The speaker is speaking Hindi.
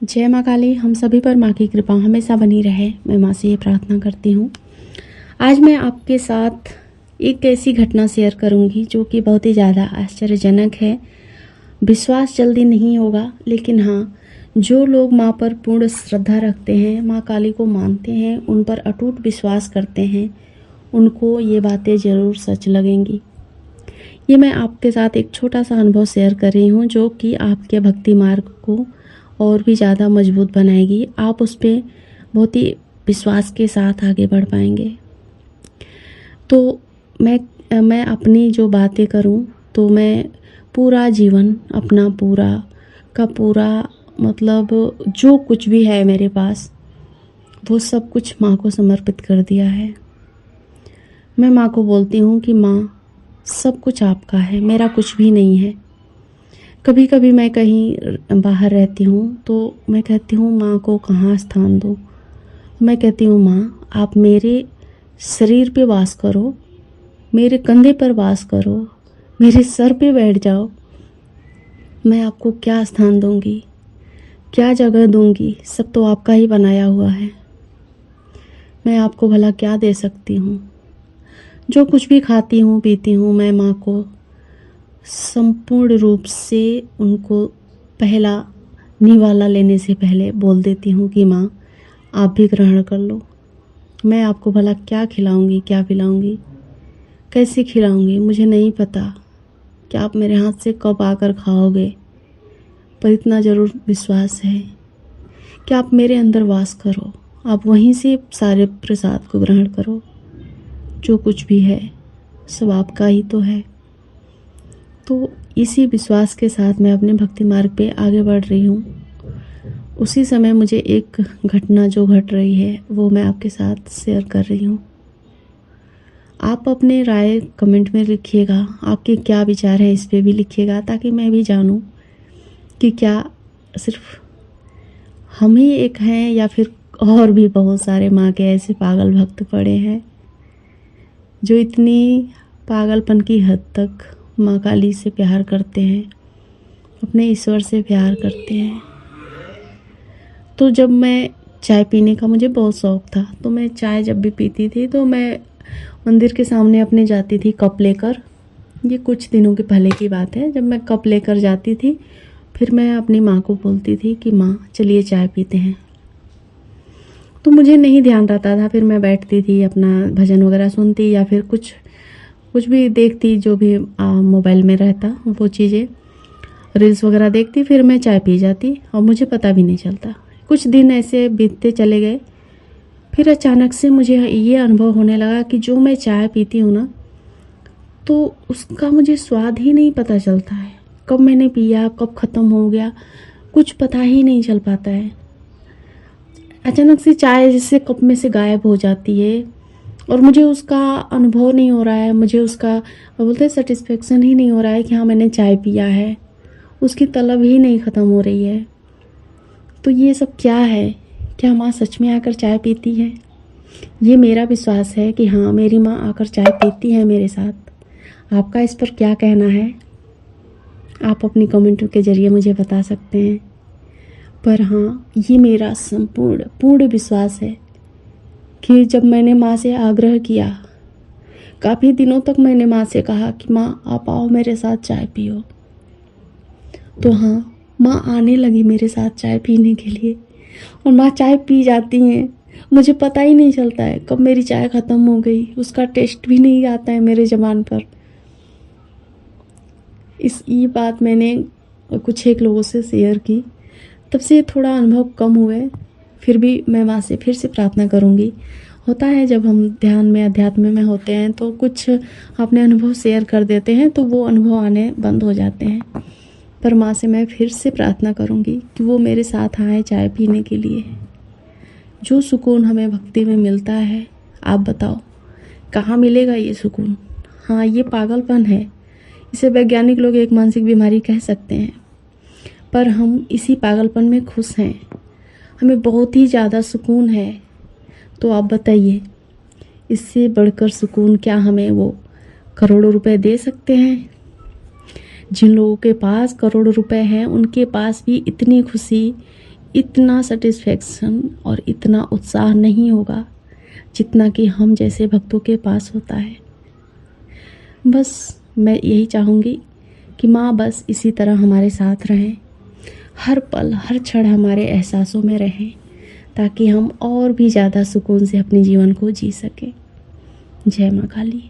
जय माँ काली। हम सभी पर माँ की कृपा हमेशा बनी रहे, मैं माँ से ये प्रार्थना करती हूँ। आज मैं आपके साथ एक ऐसी घटना शेयर करूँगी जो कि बहुत ही ज़्यादा आश्चर्यजनक है। विश्वास जल्दी नहीं होगा, लेकिन हाँ, जो लोग माँ पर पूर्ण श्रद्धा रखते हैं, माँ काली को मानते हैं, उन पर अटूट विश्वास करते हैं, उनको ये बातें ज़रूर सच लगेंगी। ये मैं आपके साथ एक छोटा सा अनुभव शेयर कर रही हूँ जो कि आपके भक्ति मार्ग को और भी ज़्यादा मजबूत बनाएगी। आप उस पर बहुत ही विश्वास के साथ आगे बढ़ पाएंगे। तो मैं अपनी जो बातें करूं तो मैं पूरा जीवन अपना पूरा मतलब जो कुछ भी है मेरे पास वो सब कुछ माँ को समर्पित कर दिया है। मैं माँ को बोलती हूँ कि माँ, सब कुछ आपका है, मेरा कुछ भी नहीं है। कभी कभी मैं कहीं बाहर रहती हूँ तो मैं कहती हूँ माँ को कहाँ स्थान दूँ। मैं कहती हूँ माँ, आप मेरे शरीर पे वास करो, मेरे कंधे पर वास करो, मेरे सर पे बैठ जाओ। मैं आपको क्या स्थान दूँगी, क्या जगह दूँगी, सब तो आपका ही बनाया हुआ है। मैं आपको भला क्या दे सकती हूँ। जो कुछ भी खाती हूँ पीती हूँ, मैं माँ को संपूर्ण रूप से उनको पहला निवाला लेने से पहले बोल देती हूँ कि माँ, आप भी ग्रहण कर लो। मैं आपको भला क्या खिलाऊंगी, क्या पिलाऊंगी, कैसे खिलाऊंगी, मुझे नहीं पता कि आप मेरे हाथ से कब आकर खाओगे, पर इतना ज़रूर विश्वास है कि आप मेरे अंदर वास करो, आप वहीं से सारे प्रसाद को ग्रहण करो। जो कुछ भी है सब आपका ही तो है। तो इसी विश्वास के साथ मैं अपने भक्ति मार्ग पे आगे बढ़ रही हूँ। उसी समय मुझे एक घटना जो घट रही है वो मैं आपके साथ शेयर कर रही हूँ। आप अपने राय कमेंट में लिखिएगा, आपके क्या विचार है इस पे भी लिखिएगा, ताकि मैं भी जानूँ कि क्या सिर्फ हम ही एक हैं या फिर और भी बहुत सारे माँ के ऐसे पागल भक्त पड़े हैं जो इतनी पागलपन की हद तक माँ काली से प्यार करते हैं, अपने ईश्वर से प्यार करते हैं। तो जब मैं चाय पीने का मुझे बहुत शौक़ था, तो मैं चाय जब भी पीती थी तो मैं मंदिर के सामने अपने जाती थी कप लेकर। ये कुछ दिनों के पहले की बात है, जब मैं कप लेकर जाती थी, फिर मैं अपनी माँ को बोलती थी कि माँ चलिए चाय पीते हैं। तो मुझे नहीं ध्यान रहता था, फिर मैं बैठती थी अपना भजन वगैरह सुनती या फिर कुछ भी देखती, जो भी मोबाइल में रहता वो चीज़ें, रील्स वगैरह देखती, फिर मैं चाय पी जाती और मुझे पता भी नहीं चलता। कुछ दिन ऐसे बीतते चले गए। फिर अचानक से मुझे ये अनुभव होने लगा कि जो मैं चाय पीती हूँ ना, तो उसका मुझे स्वाद ही नहीं पता चलता है। कब मैंने पिया, कब ख़त्म हो गया, कुछ पता ही नहीं चल पाता है। अचानक से चाय जैसे कप में से गायब हो जाती है और मुझे उसका अनुभव नहीं हो रहा है, मुझे उसका बोलते सेटिस्फेक्शन ही नहीं हो रहा है कि हाँ मैंने चाय पिया है, उसकी तलब ही नहीं ख़त्म हो रही है। तो ये सब क्या है? क्या माँ सच में आकर चाय पीती है? ये मेरा विश्वास है कि हाँ, मेरी माँ आकर चाय पीती है मेरे साथ। आपका इस पर क्या कहना है? आप अपनी कमेंट के ज़रिए मुझे बता सकते हैं। पर हाँ, ये मेरा पूर्ण विश्वास है कि जब मैंने माँ से आग्रह किया, काफ़ी दिनों तक मैंने माँ से कहा कि माँ आप आओ मेरे साथ चाय पियो, तो हाँ, माँ आने लगी मेरे साथ चाय पीने के लिए और माँ चाय पी जाती हैं। मुझे पता ही नहीं चलता है कब मेरी चाय ख़त्म हो गई, उसका टेस्ट भी नहीं आता है मेरे ज़बान पर। ये बात मैंने कुछ एक लोगों से शेयर की, तब से थोड़ा अनुभव कम हुए। फिर भी मैं माँ से फिर से प्रार्थना करूँगी। होता है जब हम ध्यान में अध्यात्म में होते हैं तो कुछ अपने अनुभव शेयर कर देते हैं तो वो अनुभव आने बंद हो जाते हैं। पर माँ से मैं फिर से प्रार्थना करूँगी कि वो मेरे साथ आए चाय पीने के लिए। जो सुकून हमें भक्ति में मिलता है, आप बताओ कहाँ मिलेगा ये सुकून? हाँ, ये पागलपन है, इसे वैज्ञानिक लोग एक मानसिक बीमारी कह सकते हैं, पर हम इसी पागलपन में खुश हैं, हमें बहुत ही ज़्यादा सुकून है। तो आप बताइए, इससे बढ़कर सुकून क्या हमें वो करोड़ों रुपए दे सकते हैं? जिन लोगों के पास करोड़ों रुपए हैं उनके पास भी इतनी खुशी, इतना सेटिस्फेक्शन और इतना उत्साह नहीं होगा जितना कि हम जैसे भक्तों के पास होता है। बस मैं यही चाहूँगी कि माँ बस इसी तरह हमारे साथ रहें, हर पल हर क्षण हमारे एहसासों में रहें, ताकि हम और भी ज़्यादा सुकून से अपने जीवन को जी सकें। जय माँ काली।